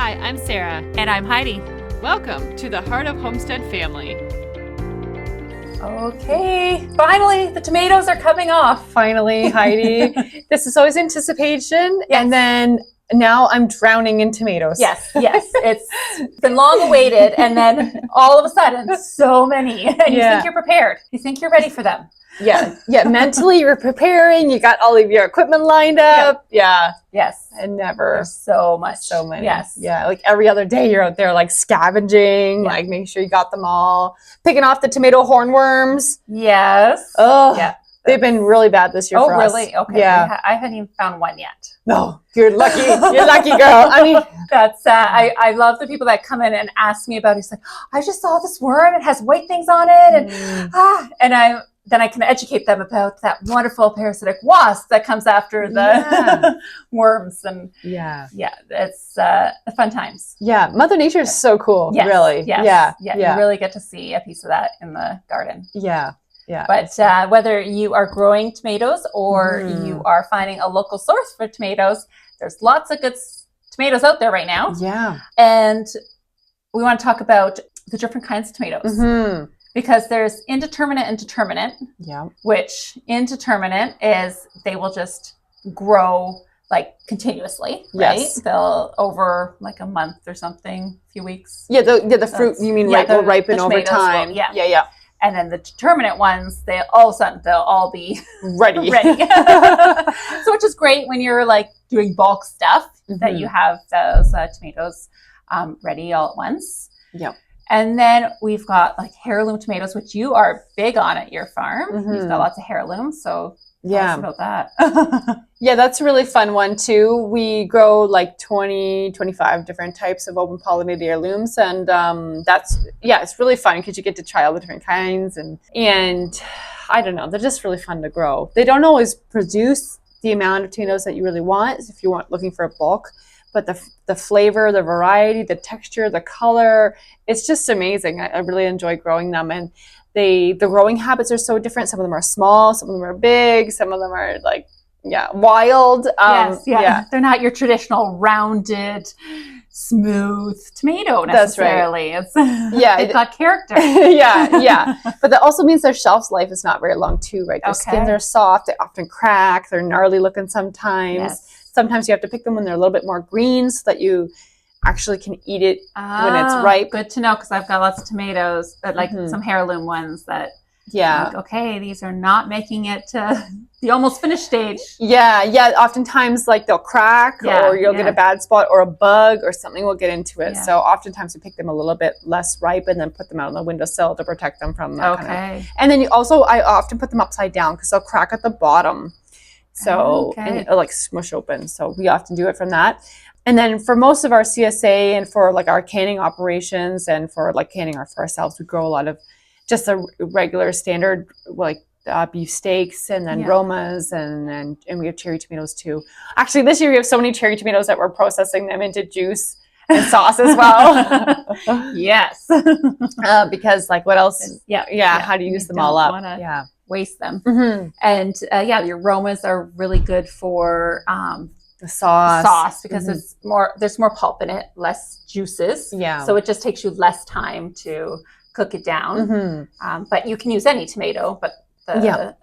Hi, I'm Sarah. And I'm Heidi. Welcome to the Heart of Homestead family. Okay, finally the tomatoes are coming off. Finally, Heidi. This is always anticipation, Yes. and then now I'm drowning in tomatoes. Yes, it's been long awaited, and then all of a sudden, so many, and you think you're prepared. You think you're ready for them. Yeah. Mentally, you're preparing. You got all of your equipment lined up. Yeah. Yes. And never. There's so many. Yes. Yeah. Like every other day, you're out there like scavenging, like making sure you got them all, picking off the tomato hornworms. Yes. Oh, yeah. They've been really bad this year for us. Oh, really? Okay. Yeah. I haven't even found one yet. No, you're lucky. You're lucky, girl. I mean, that's I love the people that come in and ask me about it. It's like, I just saw this worm. It has white things on it, and then I can educate them about that wonderful parasitic wasp that comes after the worms. And it's fun times. Yeah, Mother Nature is so cool. Yes, really. Yes, yeah. You really get to see a piece of that in the garden. Yeah. But whether you are growing tomatoes or you are finding a local source for tomatoes, there's lots of good tomatoes out there right now. Yeah. And we want to talk about the different kinds of tomatoes. Mm-hmm. Because there's indeterminate and determinate, which indeterminate is they will just grow like continuously, right? Yes. They'll over like a month or something, a few weeks. Yeah, the fruit, you mean, will ripen over time. Yeah. And then the determinate ones, they all of a sudden, they'll all be ready. So which is great when you're like doing bulk stuff, that you have those tomatoes ready all at once. Yeah. And then we've got like heirloom tomatoes, which you are big on at your farm. You've got lots of heirlooms, so tell us about that. Yeah, that's a really fun one too. We grow like 20, 25 different types of open pollinated heirlooms, and it's really fun because you get to try all the different kinds, and I don't know, they're just really fun to grow. They don't always produce the amount of tomatoes that you really want if you want looking for a bulk. But the flavor, the variety, the texture, the color, it's just amazing. I really enjoy growing them. And the growing habits are so different. Some of them are small, some of them are big, some of them are like, wild. They're not your traditional rounded, smooth tomato necessarily. That's right. They've got character. But that also means their shelf life is not very long too, right? Their skins are soft, they often crack, they're gnarly looking sometimes. Yes. Sometimes you have to pick them when they're a little bit more green so that you actually can eat it when it's ripe. Good to know, because I've got lots of tomatoes, that like some heirloom ones that like, okay, these are not making it to the almost finished stage. Yeah. Oftentimes like they'll crack or you'll get a bad spot or a bug or something will get into it. Yeah. So oftentimes we pick them a little bit less ripe and then put them out on the windowsill to protect them from that kind of. And then I often put them upside down because they'll crack at the bottom. So, and it'll like smush open. So we often do it from that. And then for most of our CSA and for like our canning operations and for like canning for ourselves, we grow a lot of just a regular standard, like beef steaks and then Romas and we have cherry tomatoes too. Actually, this year we have so many cherry tomatoes that we're processing them into juice and sauce as well. Yes. Because like what else? How do you use them all up? Waste them. And your Romas are really good for the sauce because there's more pulp in it, less juices. So it just takes you less time to cook it down. But you can use any tomato, but the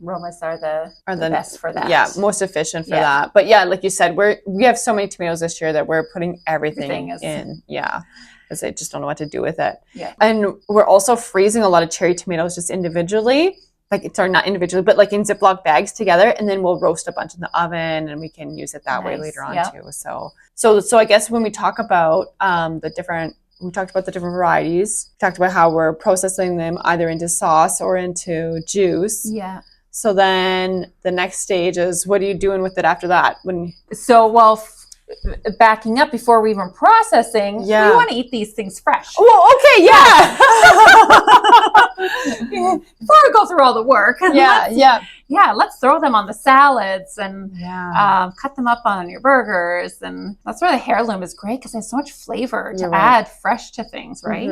Romas are the best for that. Yeah, most efficient for that. But like you said, we have so many tomatoes this year that we're putting everything in. Because I just don't know what to do with it. Yeah. And we're also freezing a lot of cherry tomatoes just individually. Not individually, but like in Ziploc bags together, and then we'll roast a bunch in the oven, and we can use it that way later on too. So I guess when we talk about we talked about the different varieties. We talked about how we're processing them either into sauce or into juice. Yeah. So then the next stage is, what are you doing with it after that? Backing up before we even processing, we want to eat these things fresh. Well, okay, Before we go through all the work, let's throw them on the salads and cut them up on your burgers. And that's where the heirloom is great because there's so much flavor to add fresh to things, right?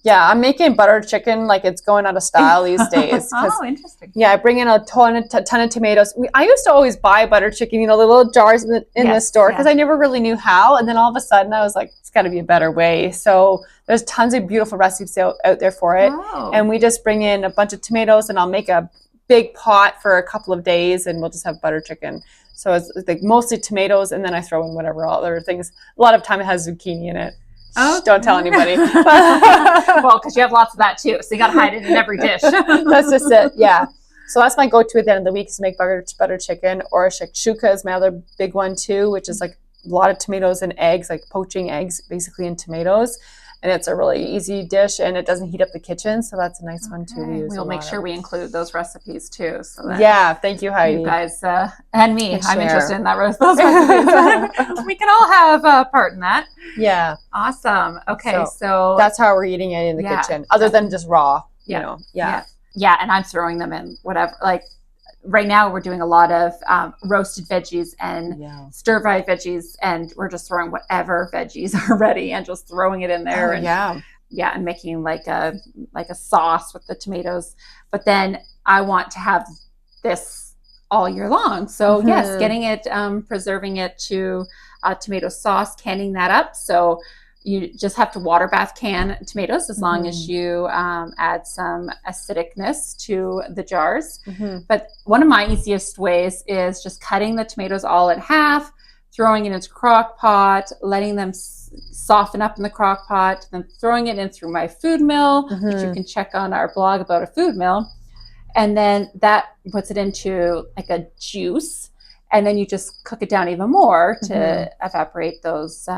Yeah, I'm making butter chicken like it's going out of style these days. Oh, interesting. Yeah, I bring in a ton of tomatoes. I used to always buy butter chicken, the little jars in the store because I never really knew how. And then all of a sudden I was like, it's got to be a better way. So there's tons of beautiful recipes out there for it. Oh. And we just bring in a bunch of tomatoes and I'll make a big pot for a couple of days and we'll just have butter chicken. So it's like mostly tomatoes and then I throw in whatever other things. A lot of time it has zucchini in it. Oh, don't tell anybody. Well, because you have lots of that too, so you got to hide it in every dish. That's just it. Yeah. So that's my go-to at the end of the week is to make butter chicken, or shakshuka is my other big one too, which is like a lot of tomatoes and eggs, like poaching eggs basically in tomatoes. And it's a really easy dish and it doesn't heat up the kitchen. So that's a nice one too. We'll make sure we include those recipes too. So that thank you, Heidi. You guys and me. I'm interested in those recipes. We can all have a part in that. Yeah. Awesome. Okay. So that's how we're eating it in the kitchen, other than just raw, you know. Yeah. And I'm throwing them in whatever, like, right now we're doing a lot of roasted veggies and stir-fried veggies, and we're just throwing whatever veggies are ready and just throwing it in there. And making like a sauce with the tomatoes. But then I want to have this all year long. So yes, getting it, preserving it to tomato sauce, canning that up. So you just have to water bath can tomatoes as long as you add some acidicness to the jars. But one of my easiest ways is just cutting the tomatoes all in half, throwing it into a crock pot, letting them soften up in the crock pot, then throwing it in through my food mill, which you can check on our blog about a food mill. And then that puts it into like a juice. And then you just cook it down even more to evaporate those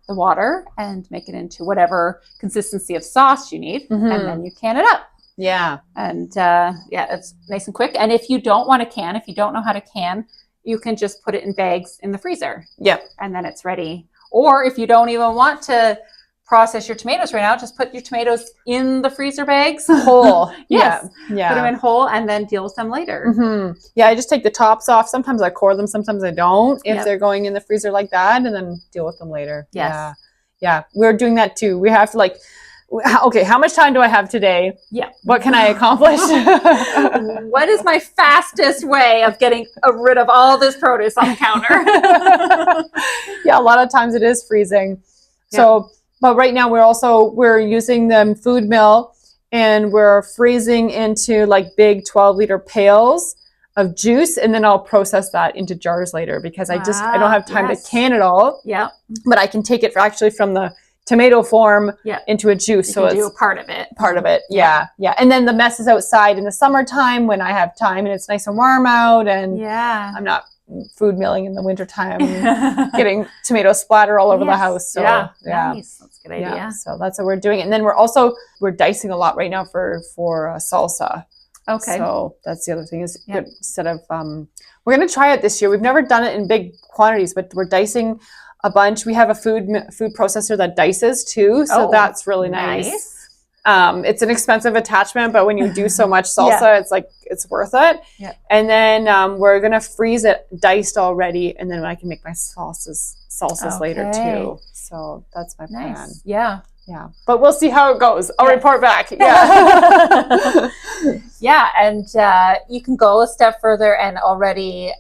the water and make it into whatever consistency of sauce you need. And then you can it up. Yeah. And it's nice and quick. And if you don't want to can, if you don't know how to can, you can just put it in bags in the freezer. Yep. And then it's ready. Or if you don't even want to process your tomatoes right now, just put your tomatoes in the freezer bags whole. Yes. Yeah. Put them in whole and then deal with them later. Yeah, I just take the tops off. Sometimes I core them, sometimes I don't, if they're going in the freezer like that, and then deal with them later. Yes. Yeah, we're doing that too. We have to like, okay, how much time do I have today? Yeah. What can I accomplish? What is my fastest way of getting rid of all this produce on the counter? Yeah, a lot of times it is freezing. So, but right now we're using the food mill and we're freezing into like big 12-liter pails of juice, and then I'll process that into jars later because I don't have time to can it all. Yeah. But I can take it actually from the tomato form into a juice. So it's part of it. Part of it. Yeah. And then the mess is outside in the summertime when I have time and it's nice and warm out, and I'm not food milling in the wintertime getting tomato splatter all over the house. So nice. That's a good idea. Yeah. So that's what we're doing. And then we're dicing a lot right now for salsa. Okay. So that's the other thing is instead of we're going to try it this year. We've never done it in big quantities, but we're dicing a bunch. We have a food processor that dices too, so that's really nice. It's an expensive attachment, but when you do so much salsa, it's like it's worth it. Yeah. And then we're gonna freeze it diced already, and then I can make my salsas later too. So that's my plan. Nice. Yeah. Yeah, but we'll see how it goes. I'll report back. Yeah. Yeah, and you can go a step further and already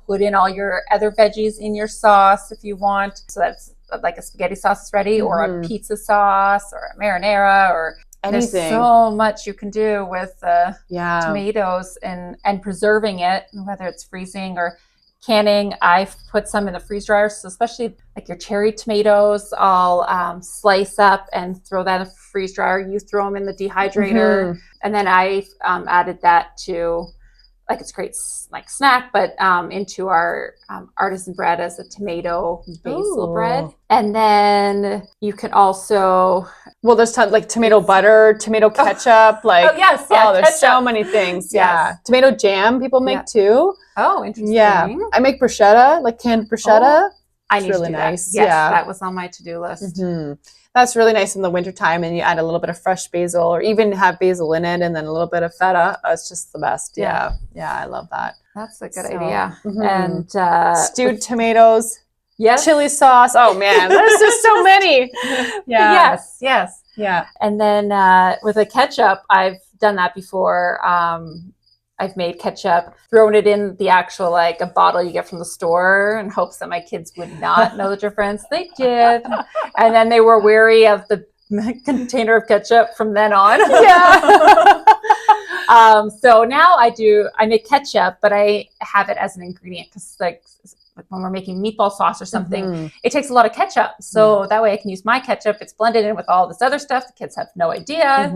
put in all your other veggies in your sauce if you want. So that's like a spaghetti sauce is ready, or a pizza sauce, or a marinara, or anything. There's so much you can do with tomatoes and preserving it, whether it's freezing or canning. I've put some in the freeze dryer, so especially like your cherry tomatoes, I'll slice up and throw that in the freeze dryer. You throw them in the dehydrator, and then I added that to, like, it's a great like snack, but into our artisan bread as a tomato basil bread. And then you can also there's like tomato butter, tomato ketchup, like there's ketchup. So many things. Yeah, tomato jam people make too. Oh, interesting. Yeah, I make bruschetta, like canned bruschetta. I need really to do nice. That. Yes, that was on my to-do list. That's really nice in the wintertime, and you add a little bit of fresh basil, or even have basil in it, and then a little bit of feta. It's just the best. Yeah, I love that. That's a good idea. And stewed tomatoes. Yes. Chili sauce. Oh man, there's just so many. Yes. Yeah. And then with the ketchup, I've done that before. I've made ketchup, thrown it in the actual, like a bottle you get from the store in hopes that my kids would not know the difference. They did. And then they were wary of the container of ketchup from then on. Yeah. So now I make ketchup, but I have it as an ingredient because like when we're making meatball sauce or something, it takes a lot of ketchup. So that way I can use my ketchup. It's blended in with all this other stuff. The kids have no idea.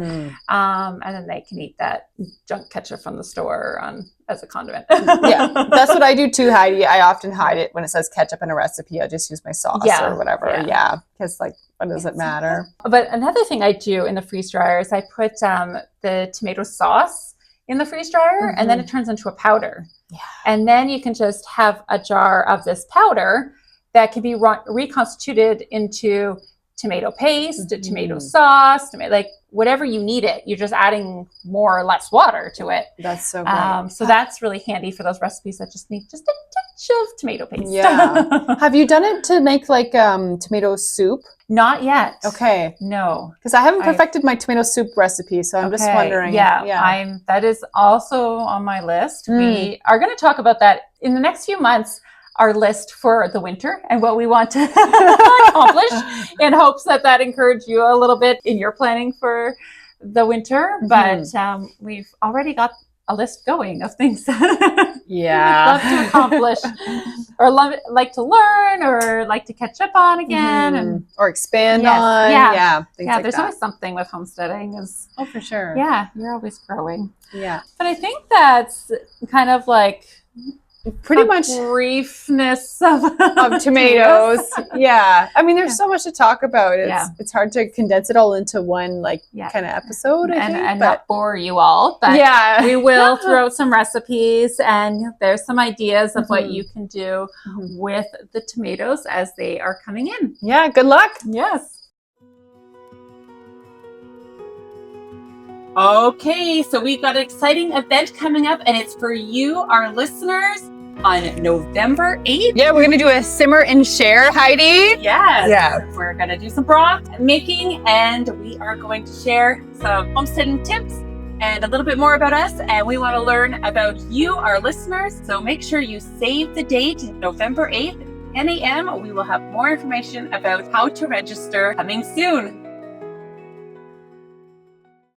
And then they can eat that junk ketchup from the store as a condiment. Yeah, that's what I do too, Heidi. I often hide it when it says ketchup in a recipe. I just use my sauce or whatever. Yeah, because like, what does it matter? But another thing I do in the freeze dryer is I put the tomato sauce in the freeze dryer, and then it turns into a powder. Yeah. And then you can just have a jar of this powder that can be reconstituted into tomato paste, tomato sauce, like whatever you need it. You're just adding more or less water to it. That's so great. So that's really handy for those recipes that just need just a touch of tomato paste. Yeah. Have you done it to make like tomato soup? Not yet. Okay. No. Because I haven't perfected my tomato soup recipe, so I'm just wondering. Yeah. That is also on my list. We are going to talk about that in the next few months. Our list for the winter and what we want to accomplish in hopes that encourage you a little bit in your planning for the winter. But we've already got a list going of things that we'd love to accomplish or like to learn or like to catch up on again and or expand on. Yeah. There's always something with homesteading oh, for sure. Yeah, you're always growing. Yeah. But I think that's kind of like pretty much briefness of tomatoes. Yeah. I mean, there's so much to talk about. It's hard to condense it all into one kind of episode, I think. And not bore you all. But we will throw some recipes and there's some ideas of what you can do with the tomatoes as they are coming in. Yeah. Good luck. Yes. Okay, so we've got an exciting event coming up, and it's for you, our listeners, on November 8th. Yeah, we're going to do a simmer and share, Heidi. Yes. Yeah. We're going to do some broth making, and we are going to share some homesteading tips and a little bit more about us, and we want to learn about you, our listeners. So make sure you save the date, November 8th, 10 a.m. We will have more information about how to register coming soon.